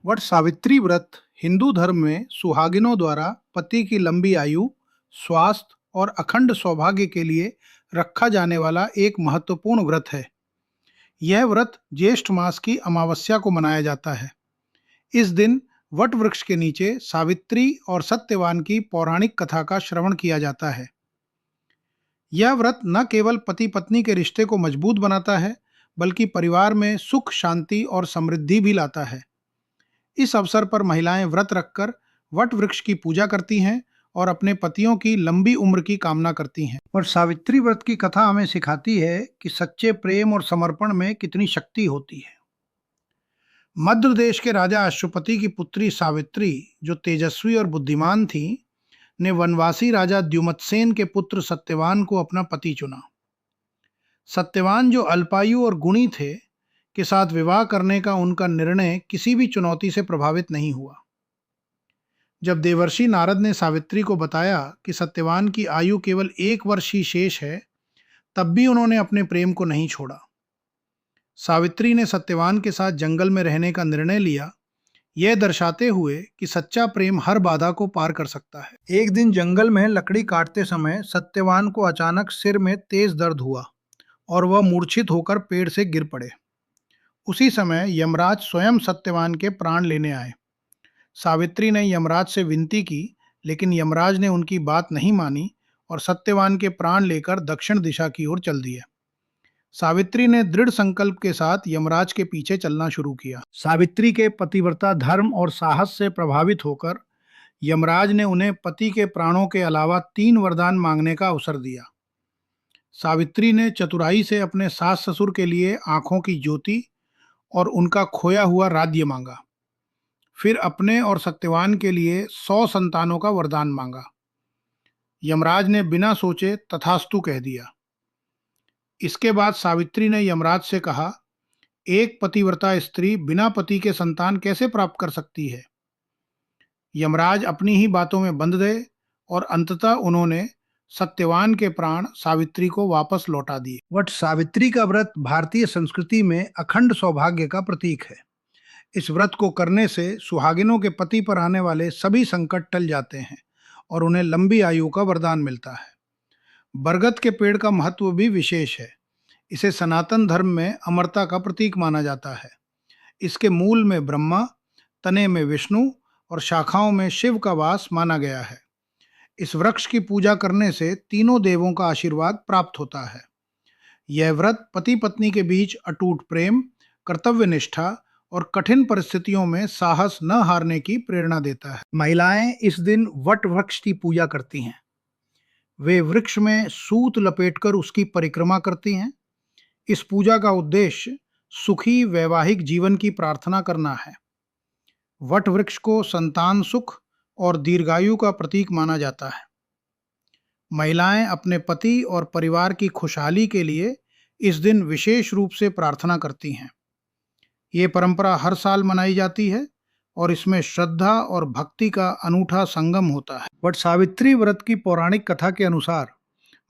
वट सावित्री व्रत हिंदू धर्म में सुहागिनों द्वारा पति की लंबी आयु, स्वास्थ्य और अखंड सौभाग्य के लिए रखा जाने वाला एक महत्वपूर्ण व्रत है। यह व्रत ज्येष्ठ मास की अमावस्या को मनाया जाता है। इस दिन वट वृक्ष के नीचे सावित्री और सत्यवान की पौराणिक कथा का श्रवण किया जाता है। यह व्रत न केवल पति पत्नी के रिश्ते को मजबूत बनाता है, बल्कि परिवार में सुख, शांति और समृद्धि भी लाता है। इस अवसर पर महिलाएं व्रत रखकर वट वृक्ष की पूजा करती हैं और अपने पतियों की लंबी उम्र की कामना करती हैं। और सावित्री व्रत की कथा हमें सिखाती है कि सच्चे प्रेम और समर्पण में कितनी शक्ति होती है। मध्य देश के राजा अश्वपति की पुत्री सावित्री, जो तेजस्वी और बुद्धिमान थी, ने वनवासी राजा द्युमत्सेन के पुत्र सत्यवान को अपना पति चुना। सत्यवान, जो अल्पायु और गुणी थे, के साथ विवाह करने का उनका निर्णय किसी भी चुनौती से प्रभावित नहीं हुआ। जब देवर्षि नारद ने सावित्री को बताया कि सत्यवान की आयु केवल 1 वर्ष ही शेष है, तब भी उन्होंने अपने प्रेम को नहीं छोड़ा। सावित्री ने सत्यवान के साथ जंगल में रहने का निर्णय लिया, यह दर्शाते हुए कि सच्चा प्रेम हर बाधा को पार कर सकता है। एक दिन जंगल में लकड़ी काटते समय सत्यवान को अचानक सिर में तेज दर्द हुआ और वह मूर्छित होकर पेड़ से गिर पड़े। उसी समय यमराज स्वयं सत्यवान के प्राण लेने आए। सावित्री ने यमराज से विनती की, लेकिन यमराज ने उनकी बात नहीं मानी और सत्यवान के प्राण लेकर दक्षिण दिशा की ओर चल दिए। सावित्री ने दृढ़ संकल्प के साथ यमराज के पीछे चलना शुरू किया। सावित्री के पतिव्रता धर्म और साहस से प्रभावित होकर यमराज ने उन्हें पति के प्राणों के अलावा 3 वरदान मांगने का अवसर दिया। सावित्री ने चतुराई से अपने सास ससुर के लिए आंखों की ज्योति और उनका खोया हुआ राज्य मांगा। फिर अपने और सत्यवान के लिए 100 संतानों का वरदान मांगा। यमराज ने बिना सोचे तथास्तु कह दिया। इसके बाद सावित्री ने यमराज से कहा, एक पतिव्रता स्त्री बिना पति के संतान कैसे प्राप्त कर सकती है? यमराज अपनी ही बातों में बंध गए और अंततः उन्होंने सत्यवान के प्राण सावित्री को वापस लौटा दिए। वट सावित्री का व्रत भारतीय संस्कृति में अखंड सौभाग्य का प्रतीक है। इस व्रत को करने से सुहागिनों के पति पर आने वाले सभी संकट टल जाते हैं और उन्हें लंबी आयु का वरदान मिलता है। बरगद के पेड़ का महत्व भी विशेष है। इसे सनातन धर्म में अमरता का प्रतीक माना जाता है। इसके मूल में ब्रह्मा, तने में विष्णु और शाखाओं में शिव का वास माना गया है। इस वृक्ष की पूजा करने से तीनों देवों का आशीर्वाद प्राप्त होता है। यह व्रत पति पत्नी के बीच अटूट प्रेम, कर्तव्य निष्ठा और कठिन परिस्थितियों में साहस न हारने की प्रेरणा देता है। महिलाएं इस दिन वट वृक्ष की पूजा करती हैं। वे वृक्ष में सूत लपेटकर उसकी परिक्रमा करती हैं। इस पूजा का उद्देश्य सुखी वैवाहिक जीवन की प्रार्थना करना है। वट वृक्ष को संतान सुख और दीर्घायु का प्रतीक माना जाता है। महिलाएं अपने पति और परिवार की खुशहाली के लिए इस दिन विशेष रूप से प्रार्थना करती हैं। ये परंपरा हर साल मनाई जाती है और इसमें श्रद्धा और भक्ति का अनूठा संगम होता है। वट सावित्री व्रत की पौराणिक कथा के अनुसार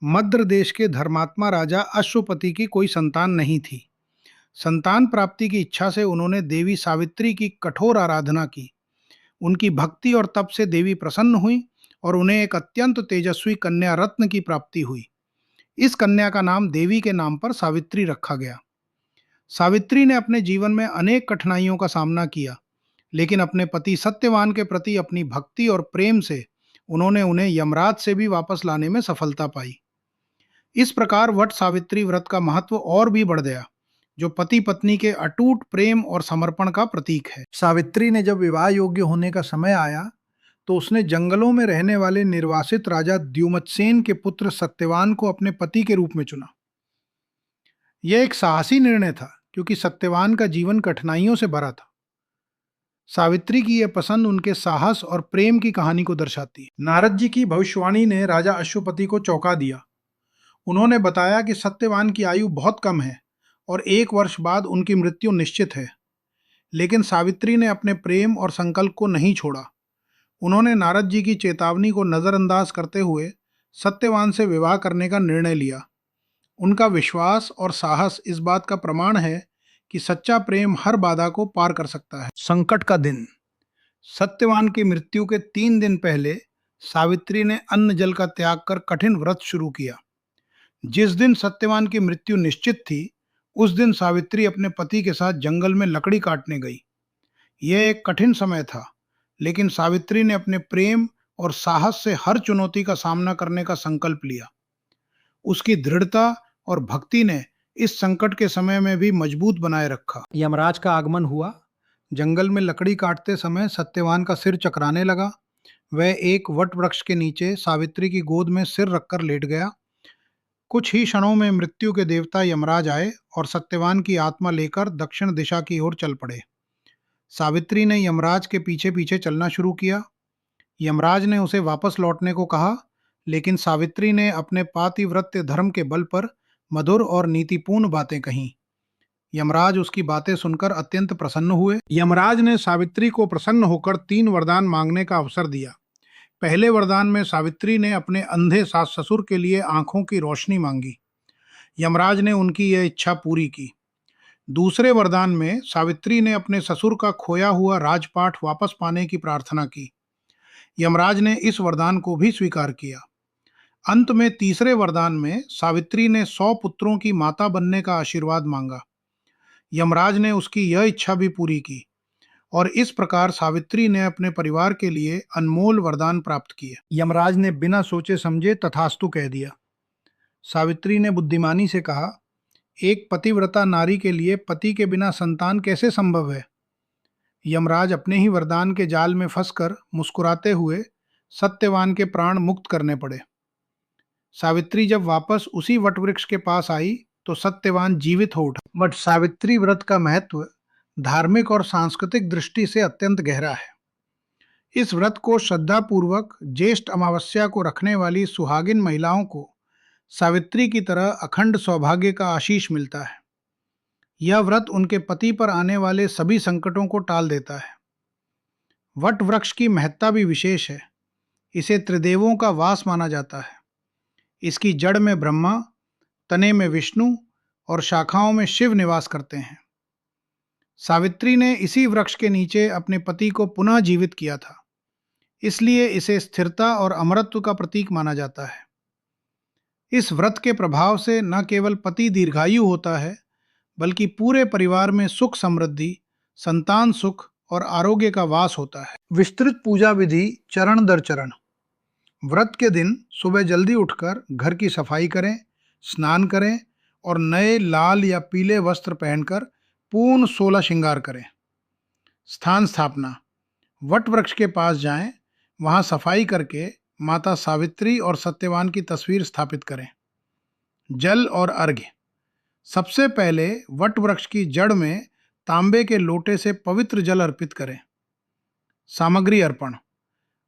मद्र देश के धर्मात्मा राजा अश्वपति की कोई संतान नहीं थी। संतान प्राप्ति की इच्छा से उन्होंने देवी सावित्री की कठोर आराधना की। उनकी भक्ति और तप से देवी प्रसन्न हुई और उन्हें एक अत्यंत तेजस्वी कन्या रत्न की प्राप्ति हुई। इस कन्या का नाम देवी के नाम पर सावित्री रखा गया। सावित्री ने अपने जीवन में अनेक कठिनाइयों का सामना किया, लेकिन अपने पति सत्यवान के प्रति अपनी भक्ति और प्रेम से उन्होंने उन्हें यमराज से भी वापस लाने में सफलता पाई। इस प्रकार वट सावित्री व्रत का महत्व और भी बढ़ गया, जो पति पत्नी के अटूट प्रेम और समर्पण का प्रतीक है। सावित्री ने जब विवाह योग्य होने का समय आया, तो उसने जंगलों में रहने वाले निर्वासित राजा द्युमत्सेन के पुत्र सत्यवान को अपने पति के रूप में चुना। यह एक साहसी निर्णय था, क्योंकि सत्यवान का जीवन कठिनाइयों से भरा था। सावित्री की यह पसंद उनके साहस और प्रेम की कहानी को दर्शाती है। नारद जी की भविष्यवाणी ने राजा अश्वपति को चौंका दिया। उन्होंने बताया कि सत्यवान की आयु बहुत कम है और 1 वर्ष बाद उनकी मृत्यु निश्चित है। लेकिन सावित्री ने अपने प्रेम और संकल्प को नहीं छोड़ा। उन्होंने नारद जी की चेतावनी को नजरअंदाज करते हुए सत्यवान से विवाह करने का निर्णय लिया। उनका विश्वास और साहस इस बात का प्रमाण है कि सच्चा प्रेम हर बाधा को पार कर सकता है। संकट का दिन। सत्यवान की मृत्यु के 3 दिन पहले सावित्री ने अन्न जल का त्याग कर कठिन व्रत शुरू किया। जिस दिन सत्यवान की मृत्यु निश्चित थी, उस दिन सावित्री अपने पति के साथ जंगल में लकड़ी काटने गई। यह एक कठिन समय था, लेकिन सावित्री ने अपने प्रेम और साहस से हर चुनौती का सामना करने का संकल्प लिया। उसकी दृढ़ता और भक्ति ने इस संकट के समय में भी मजबूत बनाए रखा। यमराज का आगमन हुआ। जंगल में लकड़ी काटते समय सत्यवान का सिर चकराने लगा। वह एक वट वृक्ष के नीचे सावित्री की गोद में सिर रखकर लेट गया। कुछ ही क्षणों में मृत्यु के देवता यमराज आए और सत्यवान की आत्मा लेकर दक्षिण दिशा की ओर चल पड़े। सावित्री ने यमराज के पीछे पीछे चलना शुरू किया। यमराज ने उसे वापस लौटने को कहा, लेकिन सावित्री ने अपने पातिव्रत्य धर्म के बल पर मधुर और नीतिपूर्ण बातें कहीं। यमराज उसकी बातें सुनकर अत्यंत प्रसन्न हुए। यमराज ने सावित्री को प्रसन्न होकर 3 वरदान मांगने का अवसर दिया। पहले वरदान में सावित्री ने अपने अंधे सास ससुर के लिए आंखों की रोशनी मांगी। यमराज ने उनकी यह इच्छा पूरी की। दूसरे वरदान में सावित्री ने अपने ससुर का खोया हुआ राजपाट वापस पाने की प्रार्थना की। यमराज ने इस वरदान को भी स्वीकार किया। अंत में तीसरे वरदान में सावित्री ने 100 पुत्रों की माता बनने का आशीर्वाद मांगा। यमराज ने उसकी यह इच्छा भी पूरी की और इस प्रकार सावित्री ने अपने परिवार के लिए अनमोल वरदान प्राप्त किए। यमराज ने बिना सोचे समझे तथास्तु कह दिया। सावित्री ने बुद्धिमानी से कहा, एक पतिव्रता नारी के लिए पति के बिना संतान कैसे संभव है? यमराज अपने ही वरदान के जाल में फंसकर मुस्कुराते हुए सत्यवान के प्राण मुक्त करने पड़े। सावित्री जब वापस उसी वटवृक्ष के पास आई तो सत्यवान जीवित हो उठा। बट सावित्री व्रत का महत्व धार्मिक और सांस्कृतिक दृष्टि से अत्यंत गहरा है। इस व्रत को श्रद्धापूर्वक ज्येष्ठ अमावस्या को रखने वाली सुहागिन महिलाओं को सावित्री की तरह अखंड सौभाग्य का आशीष मिलता है। यह व्रत उनके पति पर आने वाले सभी संकटों को टाल देता है। वट वृक्ष की महत्ता भी विशेष है। इसे त्रिदेवों का वास माना जाता है। इसकी जड़ में ब्रह्मा, तने में विष्णु और शाखाओं में शिव निवास करते हैं। सावित्री ने इसी वृक्ष के नीचे अपने पति को पुनः जीवित किया था, इसलिए इसे स्थिरता और अमरत्व का प्रतीक माना जाता है। इस व्रत के प्रभाव से न केवल पति दीर्घायु होता है, बल्कि पूरे परिवार में सुख समृद्धि, संतान सुख और आरोग्य का वास होता है। विस्तृत पूजा विधि चरण दर चरण। व्रत के दिन सुबह जल्दी उठकर घर की सफाई करें, स्नान करें और नए लाल या पीले वस्त्र पहनकर पूर्ण 16 श्रृंगार करें। स्थान स्थापना। वट वृक्ष के पास जाएं, वहां सफाई करके माता सावित्री और सत्यवान की तस्वीर स्थापित करें। जल और अर्घ्य। सबसे पहले वट वृक्ष की जड़ में तांबे के लोटे से पवित्र जल अर्पित करें। सामग्री अर्पण।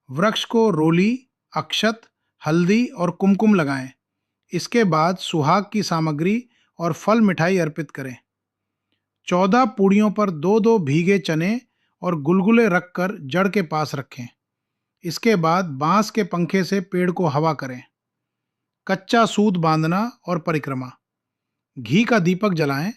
वृक्ष को रोली, अक्षत, हल्दी और कुमकुम लगाएं। इसके बाद सुहाग की सामग्री और फल मिठाई अर्पित करें। 14 पूड़ियों पर 2-2 भीगे चने और गुलगुले रखकर जड़ के पास रखें। इसके बाद बांस के पंखे से पेड़ को हवा करें। कच्चा सूत बांधना और परिक्रमा। घी का दीपक जलाएं।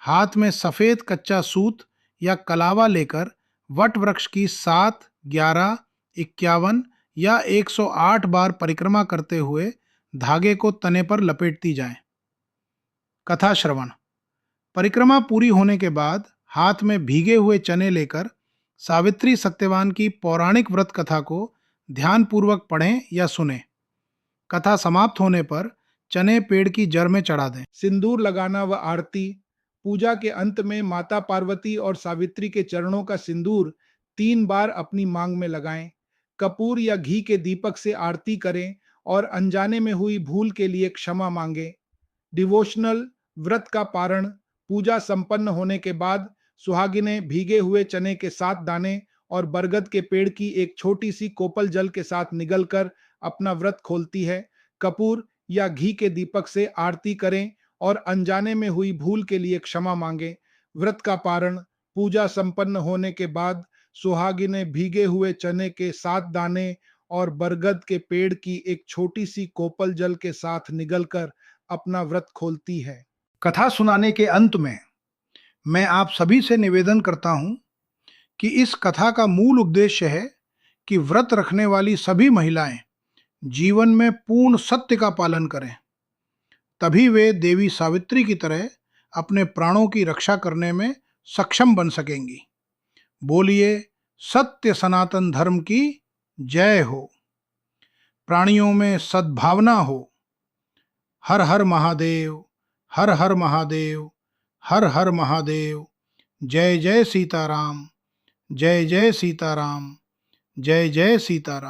हाथ में सफेद कच्चा सूत या कलावा लेकर वट वृक्ष की 7, 11, 51 या 108 बार परिक्रमा करते हुए धागे को तने पर लपेटती जाएं। कथा श्रवण। परिक्रमा पूरी होने के बाद हाथ में भीगे हुए चने लेकर सावित्री सत्यवान की पौराणिक व्रत कथा को ध्यानपूर्वक पढ़ें या सुनें। कथा समाप्त होने पर चने पेड़ की जड़ में चढ़ा दें। सिंदूर लगाना व आरती। पूजा के अंत में माता पार्वती और सावित्री के चरणों का सिंदूर 3 बार अपनी मांग में लगाएं। कपूर या घी के दीपक से आरती करें और अनजाने में हुई भूल के लिए क्षमा मांगें। डिवोशनल व्रत का पारण। पूजा संपन्न होने के बाद सुहागिनें भीगे हुए चने के 7 दाने और बरगद के पेड़ की एक छोटी सी कोपल जल के साथ निगलकर अपना व्रत खोलती है। कपूर या घी के दीपक से आरती करें और अनजाने में हुई भूल के लिए क्षमा मांगें। व्रत का पारण। पूजा संपन्न होने के बाद सुहागिनें भीगे हुए चने के 7 दाने और बरगद के पेड़ की एक छोटी सी कोपल जल के साथ निगलकर अपना व्रत खोलती है। कथा सुनाने के अंत में मैं आप सभी से निवेदन करता हूं कि इस कथा का मूल उद्देश्य है कि व्रत रखने वाली सभी महिलाएं जीवन में पूर्ण सत्य का पालन करें। तभी वे देवी सावित्री की तरह अपने प्राणों की रक्षा करने में सक्षम बन सकेंगी। बोलिए सत्य सनातन धर्म की जय हो। प्राणियों में सद्भावना हो। हर हर महादेव, हर हर महादेव, हर हर महादेव। जय जय सीताराम, जय जय सीताराम, जय जय सीताराम।